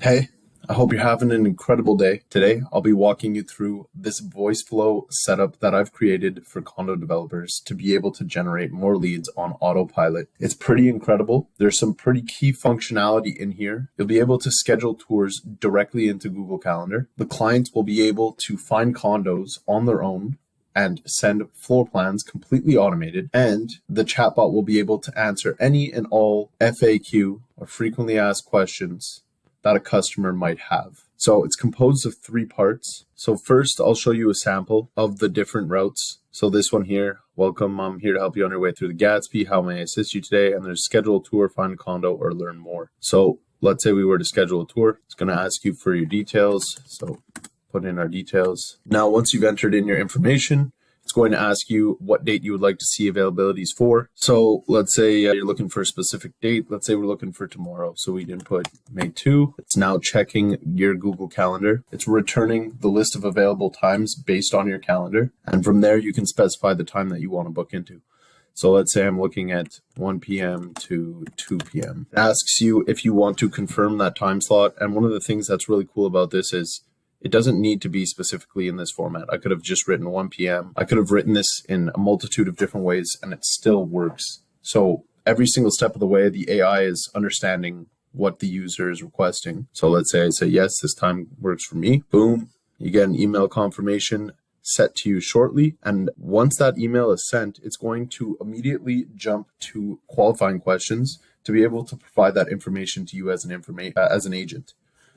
Hey, I hope you're having an incredible day. Today, I'll be walking you through this Voiceflow setup that I've created for condo developers to be able to generate more leads on Autopilot. It's pretty incredible. There's some pretty key functionality in here. You'll be able to schedule tours directly into Google Calendar. The clients will be able to find condos on their own and send floor plans completely automated. And the chatbot will be able to answer any and all FAQ or frequently asked questions that a customer might have. So it's composed of 3 parts. So first, I'll show you a sample of the different routes. So this one here, welcome, I'm here to help you on your way through the Gatsby. How may I assist you today? And there's schedule a tour, find a condo, or learn more. So let's say we were to schedule a tour. It's going to ask you for your details. So put in our details. Now, once you've entered in your information, it's going to ask you what date you would like to see availabilities for. So let's say you're looking for a specific date. Let's say we're looking for tomorrow. So we input May 2. It's now checking your Google Calendar. It's returning the list of available times based on your calendar. And from there, you can specify the time that you want to book into. So let's say I'm looking at 1 p.m. to 2 p.m. It asks you if you want to confirm that time slot. And one of the things that's really cool about this is it doesn't need to be specifically in this format. I could have just written 1 p.m. I could have written this in a multitude of different ways and it still works. So every single step of the way, the AI is understanding what the user is requesting. So let's say I say, yes, this time works for me. Boom, you get an email confirmation set to you shortly. And once that email is sent, it's going to immediately jump to qualifying questions to be able to provide that information to you as an agent.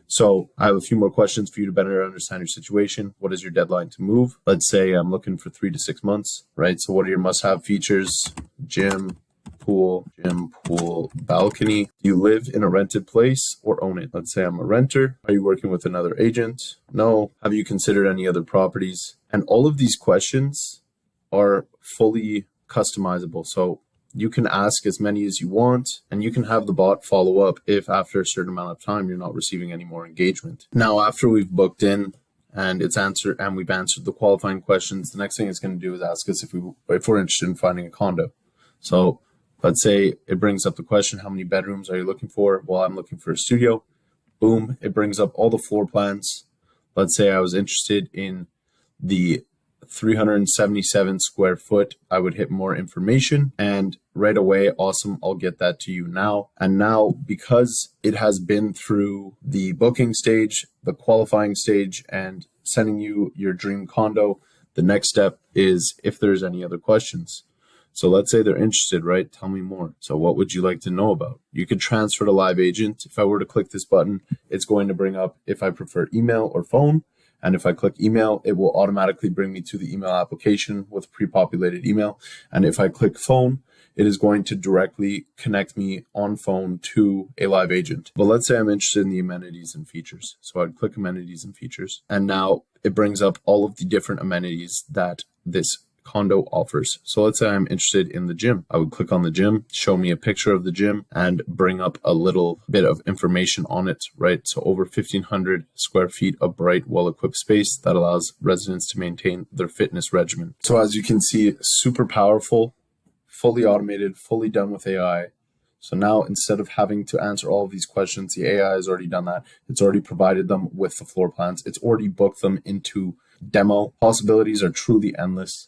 So I have a few more questions for you to better understand your situation. What is your deadline to move? Let's say I'm looking for 3 to 6 months, right? So what are your must-have features? Gym, pool, balcony. Do you live in a rented place or own it? Let's say I'm a renter. Are you working with another agent? No. Have you considered any other properties? And all of these questions are fully customizable. So you can ask as many as you want, and you can have the bot follow up if after a certain amount of time you're not receiving any more engagement. Now, after we've booked in and we've answered the qualifying questions, the next thing it's going to do is ask us if we're interested in finding a condo. So let's say it brings up the question, how many bedrooms are you looking for? Well, I'm looking for a studio. Boom, it brings up all the floor plans. Let's say I was interested in the 377 square foot. I would hit more information and right away, awesome, I'll get that to you now. And now, because it has been through the booking stage, the qualifying stage, and sending you your dream condo, the next step is if there's any other questions. So let's say they're interested, right? Tell me more. So what would you like to know about? You could transfer to live agent. If I were to click this button, it's going to bring up if I prefer email or phone. And if I click email, it will automatically bring me to the email application with pre-populated email. And if I click phone, it is going to directly connect me on phone to a live agent. But let's say I'm interested in the amenities and features. So I'd click amenities and features. And now it brings up all of the different amenities that this condo offers. So let's say I'm interested in the gym. I would click on the gym, show me a picture of the gym, and bring up a little bit of information on it, right? So over 1,500 square feet of bright, well-equipped space that allows residents to maintain their fitness regimen. So as you can see, super powerful, fully automated, fully done with AI. So now instead of having to answer all of these questions, the AI has already done that. It's already provided them with the floor plans. It's already booked them into demo. Possibilities are truly endless.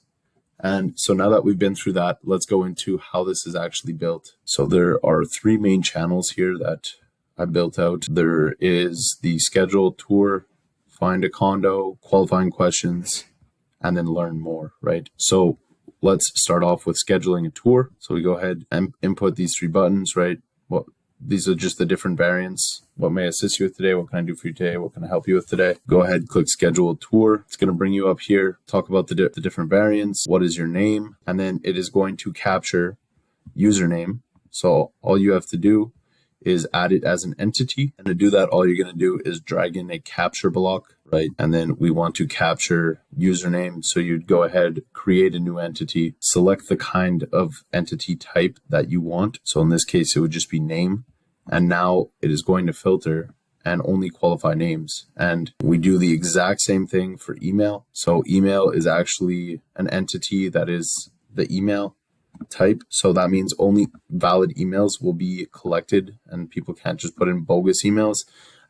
And so now that we've been through that, let's go into how this is actually built. So there are 3 main channels here that I built out. There is the schedule, tour, find a condo, qualifying questions, and then learn more, right? So let's start off with scheduling a tour. So we go ahead and input these 3 buttons, right? Well, these are just the different variants. What may I assist you with today? What can I do for you today? What can I help you with today? Go ahead, click schedule a tour. It's going to bring you up here, talk about the different variants. What is your name? And then it is going to capture username. So all you have to do is add it as an entity. And to do that, all you're going to do is drag in a capture block, right? And then we want to capture username. So you'd go ahead, create a new entity, select the kind of entity type that you want. So in this case, it would just be name. And now it is going to filter and only qualify names. And we do the exact same thing for email. So email is actually an entity that is the email type. So that means only valid emails will be collected and people can't just put in bogus emails.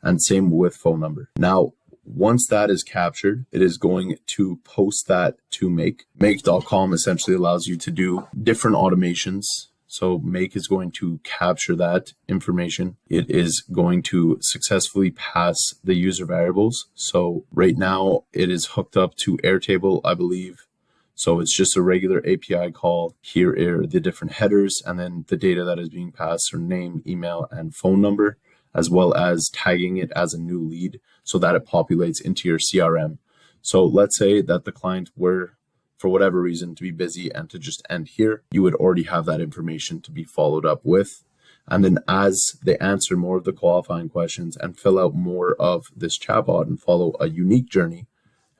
and same with phone number. Now, once that is captured, it is going to post that to Make. Make.com essentially allows you to do different automations. So Make is going to capture that information. It is going to successfully pass the user variables. So right now it is hooked up to Airtable, I believe. So it's just a regular API call. Here are the different headers, and then the data that is being passed are name, email, and phone number, as well as tagging it as a new lead so that it populates into your CRM. So let's say that the client were, for whatever reason, to be busy and to just end here, you would already have that information to be followed up with. And then as they answer more of the qualifying questions and fill out more of this chatbot and follow a unique journey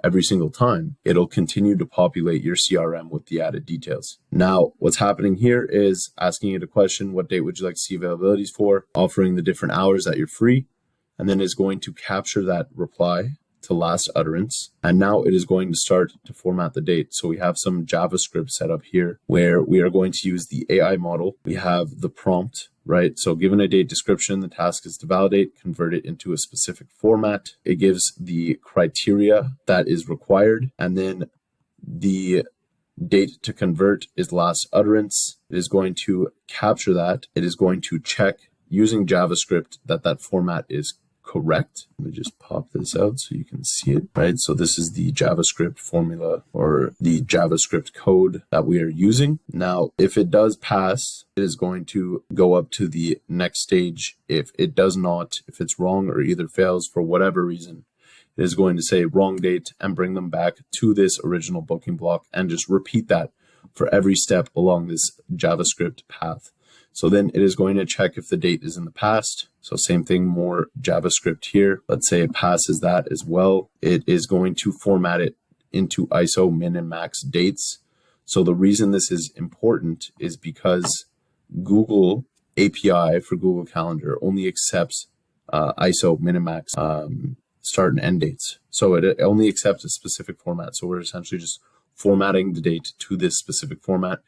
every single time, it'll continue to populate your CRM with the added details. Now, what's happening here is asking it a question: what date would you like to see availabilities for? Offering the different hours that you're free, and then is going to capture that reply to last utterance. And now it is going to start to format the date. So we have some JavaScript set up here where we are going to use the AI model. We have the prompt, right? So given a date description, the task is to validate, convert it into a specific format. It gives the criteria that is required, and then the date to convert is last utterance. It is going to capture that. It is going to check using JavaScript that that format is correct. Let me just pop this out so you can see it, right? So this is the JavaScript formula or the JavaScript code that we are using. Now, if it does pass, it is going to go up to the next stage. If it does not, if it's wrong or either fails for whatever reason, it is going to say wrong date and bring them back to this original booking block and just repeat that for every step along this JavaScript path. So then it is going to check if the date is in the past. So same thing, more JavaScript here. Let's say it passes that as well. It is going to format it into ISO min and max dates. So the reason this is important is because Google API for Google Calendar only accepts ISO min and max start and end dates. So it only accepts a specific format. So we're essentially just formatting the date to this specific format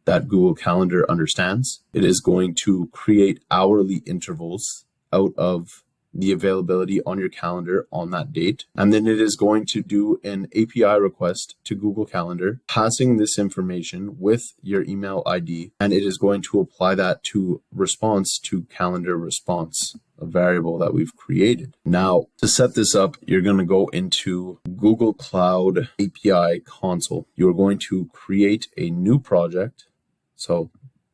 that Google Calendar understands. It is going to create hourly intervals out of the availability on your calendar on that date. And then it is going to do an API request to Google Calendar, passing this information with your email ID, and it is going to apply that to response to calendar response, a variable that we've created. Now, to set this up, you're going to go into Google Cloud API console. You're going to create a new project. So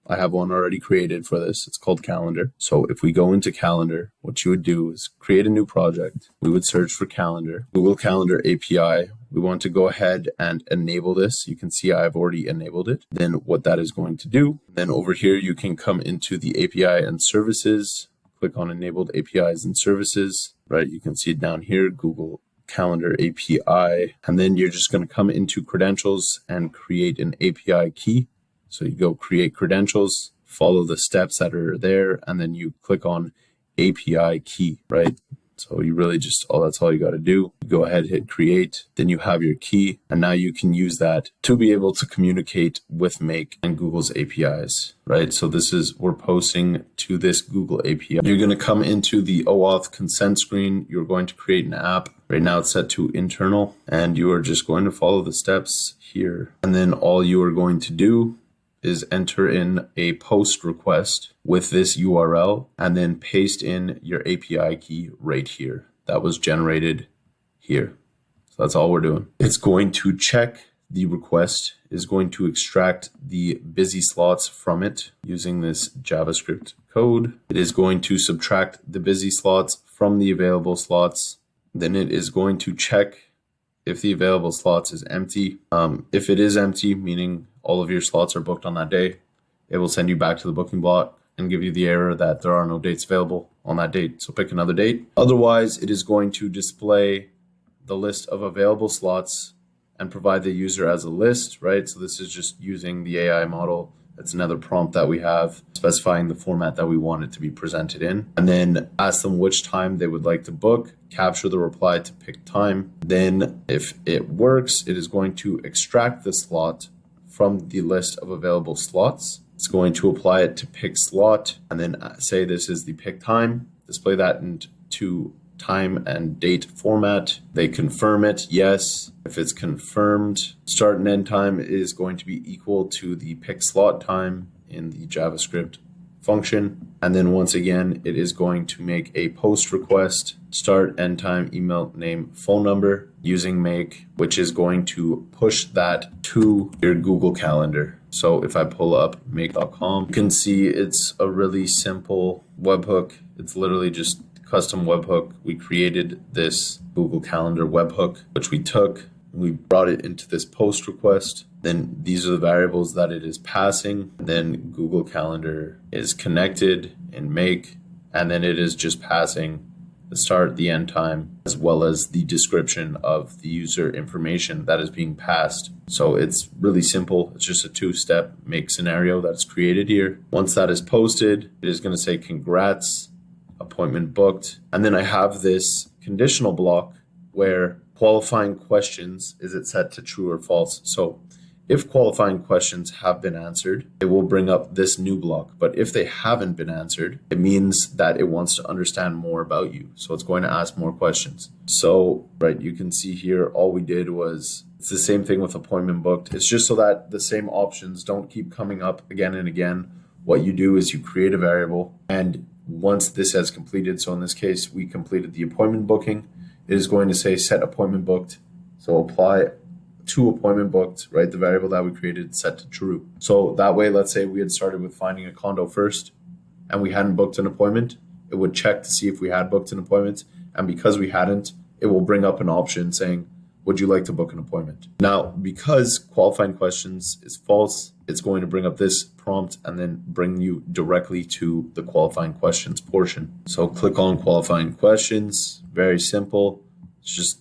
I have one already created for this. It's called Calendar. So if we go into Calendar, what you would do is create a new project. We would search for Calendar, Google Calendar API. We want to go ahead and enable this. You can see I've already enabled it. Then what that is going to do, then over here, you can come into the API and services, click on enabled APIs and services, right? You can see it down here, Google Calendar API. And then you're just going to come into credentials and create an API key. So you go create credentials, follow the steps that are there, and then you click on API key, right? So you really just, that's all you got to do. You go ahead, hit create, then you have your key, and now you can use that to be able to communicate with Make and Google's APIs, right? So this is, we're posting to this Google API. You're going to come into the OAuth consent screen. You're going to create an app. Right now it's set to internal, and you are just going to follow the steps here. And then all you are going to do is enter in a post request with this URL and then paste in your API key right here that was generated here. So that's all we're doing. It's going to check the request, is going to extract the busy slots from it using this JavaScript code. It is going to subtract the busy slots from the available slots. Then it is going to check if the available slots is empty. If it is empty, meaning all of your slots are booked on that day, it will send you back to the booking block and give you the error that there are no dates available on that date. So pick another date. Otherwise, it is going to display the list of available slots and provide the user as a list, right? So this is just using the AI model. That's another prompt that we have, specifying the format that we want it to be presented in. And then ask them which time they would like to book, capture the reply to pick time. Then if it works, it is going to extract the slot from the list of available slots. It's going to apply it to pick slot and then say this is the pick time, display that into time and date format. They confirm it, yes. If it's confirmed, start and end time is going to be equal to the pick slot time in the JavaScript function. And then once again, it is going to make a post request, start, end time, email, name, phone number using make, which is going to push that to your Google Calendar. So if I pull up make.com, you can see it's a really simple webhook. It's literally just custom webhook. We created this Google Calendar webhook, which we took, we brought it into this post request. Then these are the variables that it is passing. Then Google Calendar is connected in make, and then it is just passing the start, the end time, as well as the description of the user information that is being passed. So it's really simple. It's just a two-step make scenario that's created here. Once that is posted, it is going to say congrats, appointment booked. And then I have this conditional block where qualifying questions, is it set to true or false? So if qualifying questions have been answered, it will bring up this new block. But if they haven't been answered, it means that it wants to understand more about you. So it's going to ask more questions. So, right, you can see here, all we did was, it's the same thing with appointment booked. It's just so that the same options don't keep coming up again and again. What you do is you create a variable, and once this has completed, so in this case, we completed the appointment booking, it is going to say set appointment booked. So apply to appointment booked, right? The variable that we created set to true. So that way, let's say we had started with finding a condo first and we hadn't booked an appointment, it would check to see if we had booked an appointment. And because we hadn't, it will bring up an option saying, would you like to book an appointment? Now, because qualifying questions is false, it's going to bring up this prompt and then bring you directly to the qualifying questions portion. So click on qualifying questions, very simple. It's just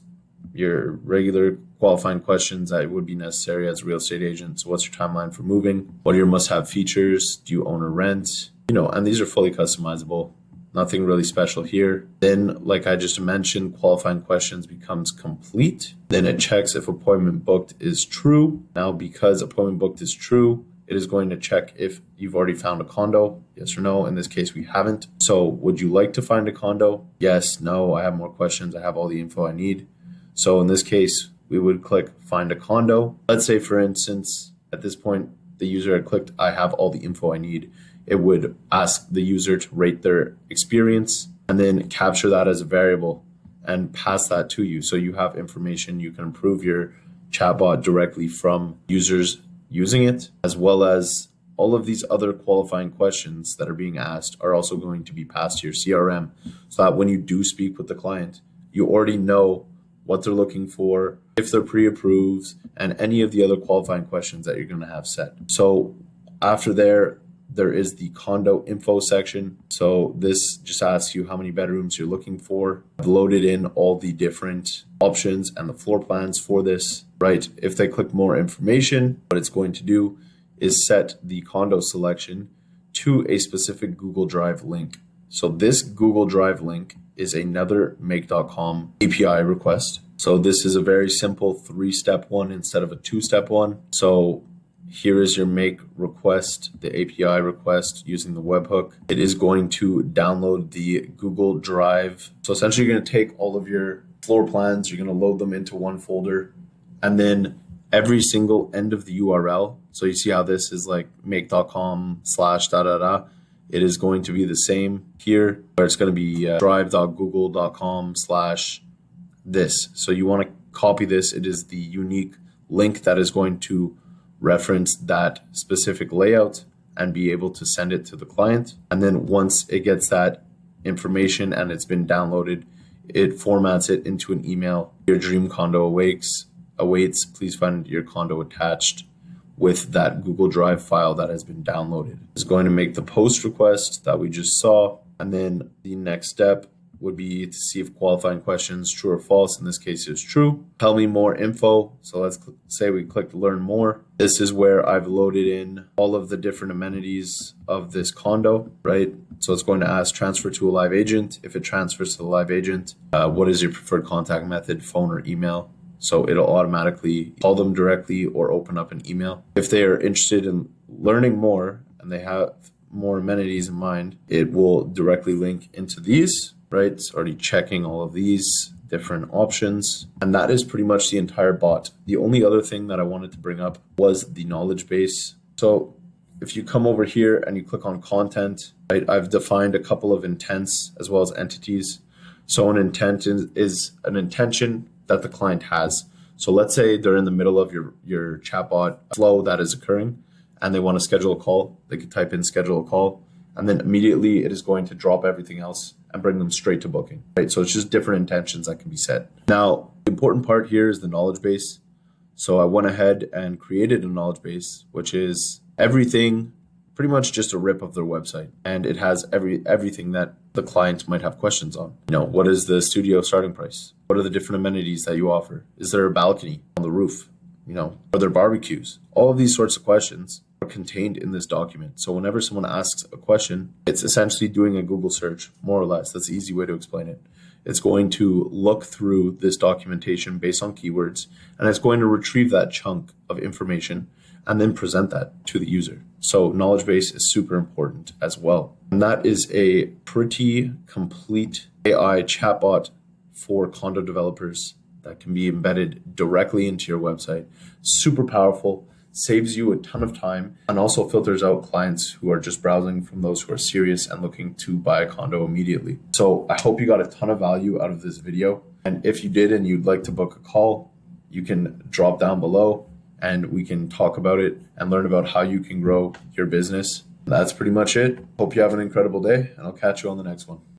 your regular qualifying questions that would be necessary as a real estate agent. So what's your timeline for moving? What are your must-have features? Do you own or rent? And these are fully customizable. Nothing really special here. Then, like I just mentioned, qualifying questions becomes complete. Then it checks if appointment booked is true. Now, because appointment booked is true, it is going to check if you've already found a condo, yes or no. In this case, we haven't. So would you like to find a condo? Yes, no, I have more questions. I have all the info I need. So in this case, we would click find a condo. Let's say, for instance, at this point, the user had clicked, I have all the info I need. It would ask the user to rate their experience and then capture that as a variable and pass that to you. So you have information, you can improve your chatbot directly from users using it, as well as all of these other qualifying questions that are being asked are also going to be passed to your CRM so that when you do speak with the client, you already know what they're looking for, if they're pre-approved, and any of the other qualifying questions that you're going to have set. So after there is the condo info section. So this just asks you how many bedrooms you're looking for. I've loaded in all the different options and the floor plans for this, right? If they click more information, what it's going to do is set the condo selection to a specific Google Drive link. So this Google Drive link is another make.com API request. So this is a very simple 3-step one instead of a 2-step one. So here is your make request, the API request using the webhook. It is going to download the Google Drive. So essentially you're going to take all of your floor plans, you're going to load them into one folder, and then every single end of the URL. So you see how this is like make.com/. It is going to be the same here, where it's going to be drive.google.com/this. So you want to copy this. It is the unique link that is going to reference that specific layout and be able to send it to the client. And then once it gets that information and it's been downloaded, it formats it into an email. Your dream condo awaits. Please find your condo attached with that Google Drive file that has been downloaded. It's going to make the post request that we just saw. And then the next step would be to see if qualifying questions true or false. In this case, it's true. Tell me more info. So let's say we click learn more. This is where I've loaded in all of the different amenities of this condo, right? So it's going to ask transfer to a live agent. If it transfers to the live agent, what is your preferred contact method, phone or email? So it'll automatically call them directly or open up an email. If they are interested in learning more and they have more amenities in mind, it will directly link into these. right? It's already checking all of these different options. And that is pretty much the entire bot. The only other thing that I wanted to bring up was the knowledge base. So if you come over here and you click on content, right, I've defined a couple of intents as well as entities. So an intent is an intention that the client has. So let's say they're in the middle of your chatbot flow that is occurring and they want to schedule a call. They could type in schedule a call, and then immediately it is going to drop everything else and bring them straight to booking, right? So it's just different intentions that can be set. Now, the important part here is the knowledge base. So I went ahead and created a knowledge base, which is everything, pretty much just a rip of their website. And it has everything that the client might have questions on. You know, what is the studio starting price? What are the different amenities that you offer? Is there a balcony on the roof? You know, are there barbecues? All of these sorts of questions are contained in this document. So whenever someone asks a question, it's essentially doing a Google search, more or less. That's the easy way to explain it. It's going to look through this documentation based on keywords, and it's going to retrieve that chunk of information and then present that to the user. So knowledge base is super important as well. And that is a pretty complete AI chatbot for condo developers that can be embedded directly into your website. Super powerful, saves you a ton of time, and also filters out clients who are just browsing from those who are serious and looking to buy a condo immediately. So I hope you got a ton of value out of this video. And if you did and you'd like to book a call, you can drop down below and we can talk about it and learn about how you can grow your business. That's pretty much it. Hope you have an incredible day, and I'll catch you on the next one.